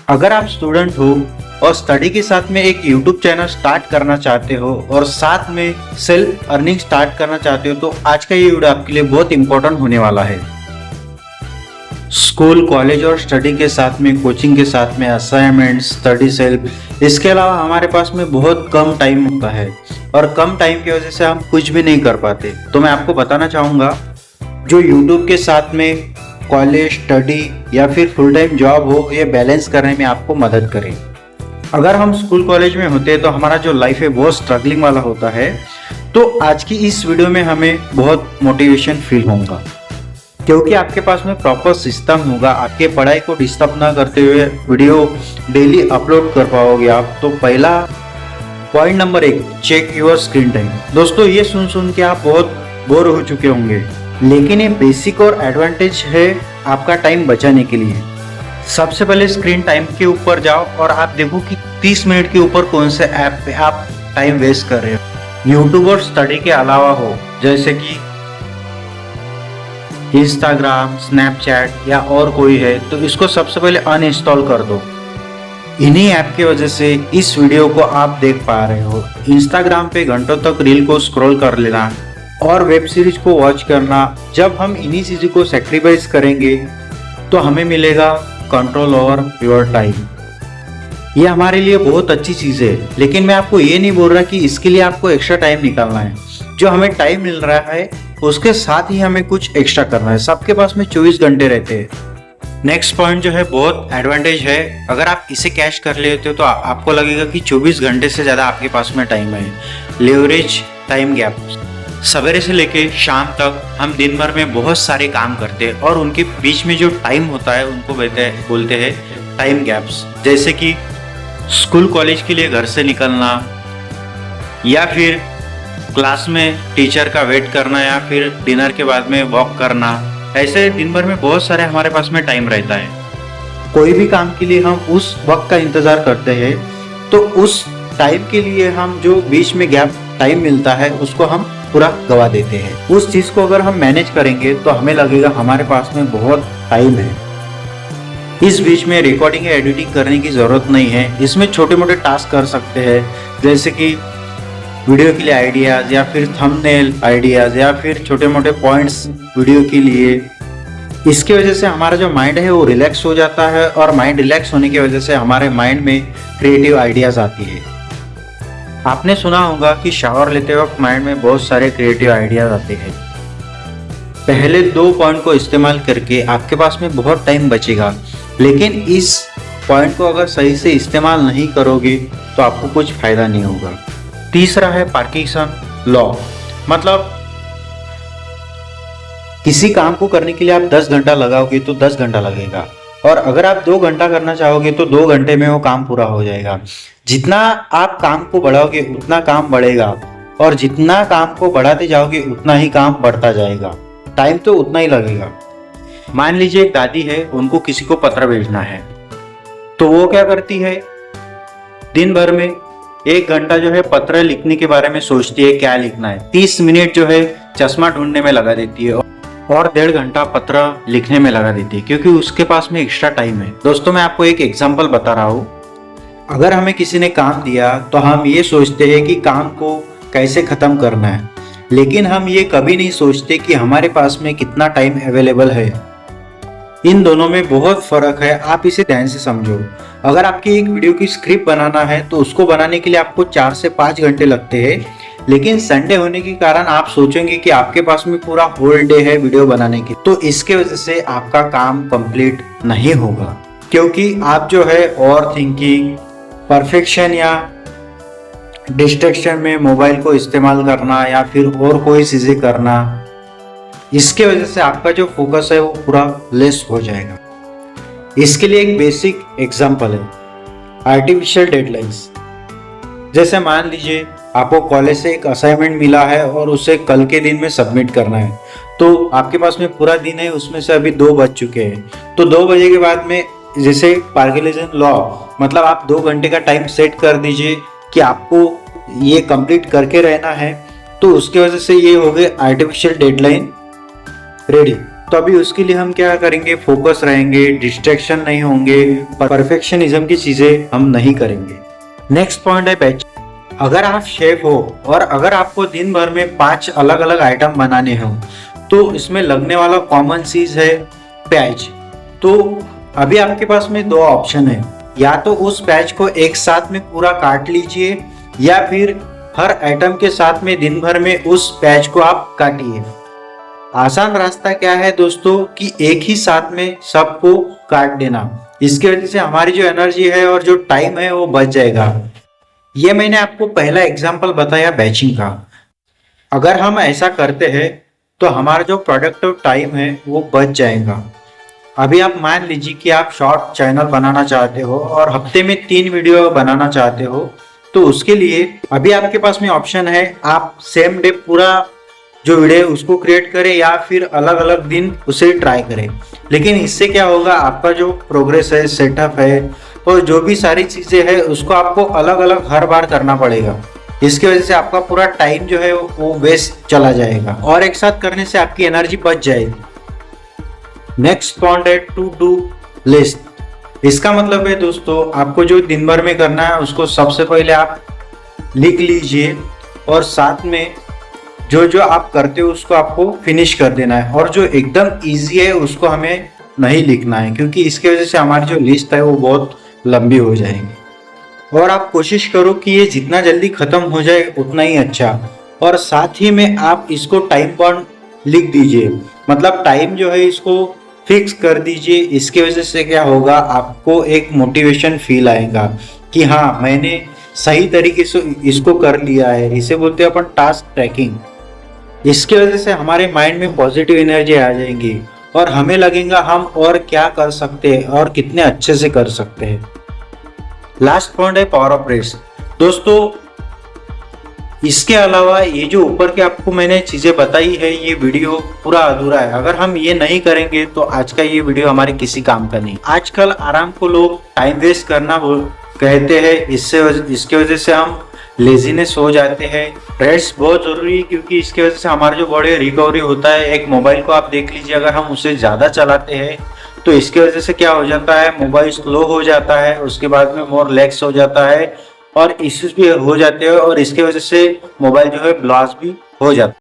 अगर आप स्टूडेंट हो और स्टडी के साथ में एक YouTube चैनल स्टार्ट करना चाहते हो और साथ में सेल्फ अर्निंग स्टार्ट करना चाहते हो तो आज का ये वीडियो आपके लिए बहुत इंपॉर्टेंट होने वाला है। स्कूल, कॉलेज और स्टडी के साथ में, कोचिंग के साथ में, असाइनमेंट, स्टडी सेल्फ, इसके अलावा हमारे पास में बहुत कम टाइम होता है और कम टाइम की वजह से हम कुछ भी नहीं कर पाते। तो मैं आपको बताना चाहूँगा जो YouTube के साथ में कॉलेज, स्टडी या फिर फुल टाइम जॉब हो, ये बैलेंस करने में आपको मदद करे। अगर हम स्कूल कॉलेज में होते हैं तो हमारा जो लाइफ है बहुत स्ट्रगलिंग वाला होता है। तो आज की इस वीडियो में हमें बहुत मोटिवेशन फील होगा क्योंकि आपके पास में प्रॉपर सिस्टम होगा। आपके पढ़ाई को डिस्टर्ब ना करते हुए वीडियो डेली अपलोड कर पाओगे आप। तो पहला point number 1, check your screen time. दोस्तों ये सुन के आप बहुत बोर हो चुके होंगे, लेकिन ये बेसिक और एडवांटेज है आपका टाइम बचाने के लिए। सबसे पहले स्क्रीन टाइम के ऊपर जाओ और आप देखो कि 30 मिनट के ऊपर कौन से ऐप पे आप टाइम वेस्ट कर रहे हो। यूट्यूब और स्टडी के अलावा हो, जैसे कि इंस्टाग्राम, स्नैपचैट या और कोई है, तो इसको सबसे पहले अनइंस्टॉल कर दो। इन्हीं ऐप की वजह से इस वीडियो को आप देख पा रहे हो। इंस्टाग्राम पे घंटों तक रील को स्क्रॉल कर लेना और वेब सीरीज को वॉच करना, जब हम इन्हीं चीज़ों को सेक्रीफाइस करेंगे तो हमें मिलेगा कंट्रोल ओवर योर टाइम। ये हमारे लिए बहुत अच्छी चीज़ है, लेकिन मैं आपको ये नहीं बोल रहा कि इसके लिए आपको एक्स्ट्रा टाइम निकालना है। जो हमें टाइम मिल रहा है उसके साथ ही हमें कुछ एक्स्ट्रा करना है। सबके पास में 24 घंटे रहते हैं। नेक्स्ट पॉइंट जो है बहुत एडवांटेज है। अगर आप इसे कैश कर लेते हो तो आपको लगेगा कि 24 घंटे से ज़्यादा आपके पास में टाइम है। Leverage time gap. सवेरे से लेके शाम तक हम दिन भर में बहुत सारे काम करते हैं और उनके बीच में जो टाइम होता है उनको बोलते हैं टाइम गैप्स। जैसे कि स्कूल कॉलेज के लिए घर से निकलना, या फिर क्लास में टीचर का वेट करना, या फिर डिनर के बाद में वॉक करना। ऐसे दिन भर में बहुत सारे हमारे पास में टाइम रहता है। कोई भी काम के लिए हम उस वक्त का इंतज़ार करते हैं, तो उस टाइम के लिए हम जो बीच में गैप टाइम मिलता है उसको हम पूरा गवा देते हैं। उस चीज को अगर हम मैनेज करेंगे तो हमें लगेगा हमारे पास में बहुत टाइम है। इस बीच में रिकॉर्डिंग या एडिटिंग करने की जरूरत नहीं है। इसमें छोटे मोटे टास्क कर सकते हैं, जैसे कि वीडियो के लिए आइडियाज, या फिर थंबनेल आइडियाज, या फिर छोटे मोटे पॉइंट्स वीडियो के लिए। इसकी वजह से हमारा जो माइंड है वो रिलैक्स हो जाता है और माइंड रिलैक्स होने की वजह से हमारे माइंड में क्रिएटिव आइडियाज आती है। आपने सुना होगा कि शावर लेते वक्त माइंड में बहुत सारे क्रिएटिव आइडियाज आते हैं। पहले 2 पॉइंट को इस्तेमाल करके आपके पास में बहुत टाइम बचेगा, लेकिन इस पॉइंट को अगर सही से इस्तेमाल नहीं करोगे तो आपको कुछ फायदा नहीं होगा। तीसरा है पार्किंसन लॉ। मतलब किसी काम को करने के लिए आप 10 घंटा लगाओगे तो 10 घंटा लगेगा, और अगर आप 2 घंटा करना चाहोगे तो 2 घंटे में वो काम पूरा हो जाएगा। जितना आप काम को बढ़ाओगे उतना काम बढ़ेगा, और जितना काम को बढ़ाते जाओगे उतना ही काम बढ़ता जाएगा। टाइम तो उतना ही लगेगा। मान लीजिए एक दादी है, उनको किसी को पत्र भेजना है, तो वो क्या करती है, दिन भर में 1 घंटा जो है पत्र लिखने के बारे में सोचती है क्या लिखना है। 30 मिनट जो है चश्मा ढूंढने में लगा देती है और 1.5 घंटा पत्र लिखने में लगा देती है, क्योंकि उसके पास में एक्स्ट्रा टाइम है। दोस्तों मैं आपको एक एग्जांपल बता रहा हूँ। अगर हमें किसी ने काम दिया तो हम ये सोचते हैं कि काम को कैसे ख़त्म करना है, लेकिन हम ये कभी नहीं सोचते कि हमारे पास में कितना टाइम अवेलेबल है। इन दोनों में बहुत फ़र्क है, आप इसे ध्यान से समझो। अगर आपकी एक वीडियो की स्क्रिप्ट बनाना है तो उसको बनाने के लिए आपको 4 से 5 घंटे लगते हैं, लेकिन संडे होने के कारण आप सोचेंगे कि आपके पास में पूरा होल डे है वीडियो बनाने की, तो इसके वजह से आपका काम कंप्लीट नहीं होगा, क्योंकि आप जो है ओवर थिंकिंग, परफेक्शन या डिस्ट्रैक्शन में मोबाइल को इस्तेमाल करना या फिर और कोई चीज़ें करना, इसके वजह से आपका जो फोकस है वो पूरा लेस हो जाएगा। इसके लिए एक बेसिक एग्जांपल है आर्टिफिशियल डेडलाइंस। जैसे मान लीजिए आपको कॉलेज से एक असाइनमेंट मिला है और उसे कल के दिन में सबमिट करना है, तो आपके पास में पूरा दिन है, उसमें से अभी 2 बज चुके हैं। तो 2 बजे के बाद में, जैसे पार्किंसन लॉ, मतलब आप 2 घंटे का टाइम सेट कर दीजिए कि आपको ये कंप्लीट करके रहना है, तो उसकी वजह से ये हो गए आर्टिफिशियल डेडलाइन रेडी। तो अभी उसके लिए हम क्या करेंगे, फोकस रहेंगे, डिस्ट्रैक्शन नहीं होंगे, परफेक्शनिज्म की चीजें हम नहीं करेंगे। नेक्स्ट पॉइंट है बैच। अगर आप शेफ हो और अगर आपको दिन भर में 5 अलग अलग आइटम बनाने हो तो इसमें लगने वाला कॉमन चीज है प्याज। तो अभी आपके पास में 2 ऑप्शन है, या तो उस प्याज को एक साथ में पूरा काट लीजिए या फिर हर आइटम के साथ में दिन भर में उस प्याज को आप काटिए। आसान रास्ता क्या है दोस्तों कि एक ही साथ में सबको काट देना। इसकी वजह से हमारी जो एनर्जी है और जो टाइम है वो बच जाएगा। ये मैंने आपको पहला एग्जांपल बताया बैचिंग का। अगर हम ऐसा करते हैं तो हमारा जो प्रोडक्टिव टाइम है वो बच जाएगा। अभी आप मान लीजिए कि आप शॉर्ट चैनल बनाना चाहते हो और हफ्ते में 3 वीडियो बनाना चाहते हो, तो उसके लिए अभी आपके पास में ऑप्शन है, आप सेम डे पूरा जो वीडियो है उसको क्रिएट करें या फिर अलग अलग दिन उसे ट्राई करें। लेकिन इससे क्या होगा, आपका जो प्रोग्रेस है, सेटअप है और जो भी सारी चीज़ें हैं उसको आपको अलग अलग हर बार करना पड़ेगा। इसकी वजह से आपका पूरा टाइम जो है वो वेस्ट चला जाएगा और एक साथ करने से आपकी एनर्जी बच जाएगी। नेक्स्ट पॉइंट है टू डू लिस्ट। इसका मतलब है दोस्तों, आपको जो दिन भर में करना है उसको सबसे पहले आप लिख लीजिए और साथ में जो जो आप करते हो उसको आपको फिनिश कर देना है, और जो एकदम इजी है उसको हमें नहीं लिखना है, क्योंकि इसकी वजह से हमारी जो लिस्ट है वो बहुत लंबी हो जाएगी। और आप कोशिश करो कि ये जितना जल्दी खत्म हो जाए उतना ही अच्छा। और साथ ही में आप इसको टाइम बाउंड लिख दीजिए, मतलब टाइम जो है इसको फिक्स कर दीजिए। इसकी वजह से क्या होगा, आपको एक मोटिवेशन फील आएगा कि हाँ मैंने सही तरीके से इसको कर लिया है। इसे बोलते हैं अपन टास्क ट्रैकिंग। इसकी वजह से हमारे माइंड में पॉजिटिव एनर्जी आ जाएंगी और हमें लगेगा हम और क्या कर सकते हैं और कितने अच्छे से कर सकते हैं। लास्ट पॉइंट है पावर ऑफ रेस्ट। दोस्तों इसके अलावा ये जो ऊपर के आपको मैंने चीजें बताई है, ये वीडियो पूरा अधूरा है। अगर हम ये नहीं करेंगे तो आज का ये वीडियो हमारे किसी काम का नहीं। आजकल आराम को लोग टाइम वेस्ट करना कहते हैं, इसके वजह से हम लेजीनेस हो जाते हैं। रेस्ट बहुत जरूरी है क्योंकि इसकी वजह से हमारा जो बॉडी रिकवरी होता है। एक मोबाइल को आप देख लीजिए, अगर हम उसे ज्यादा चलाते हैं तो इसकी वजह से क्या हो जाता है, मोबाइल स्लो हो जाता है, उसके बाद में मोर लैग्स हो जाता है और इश्यूज भी हो जाते हैं और इसकी वजह से मोबाइल जो है ब्लास्ट भी हो जाता है।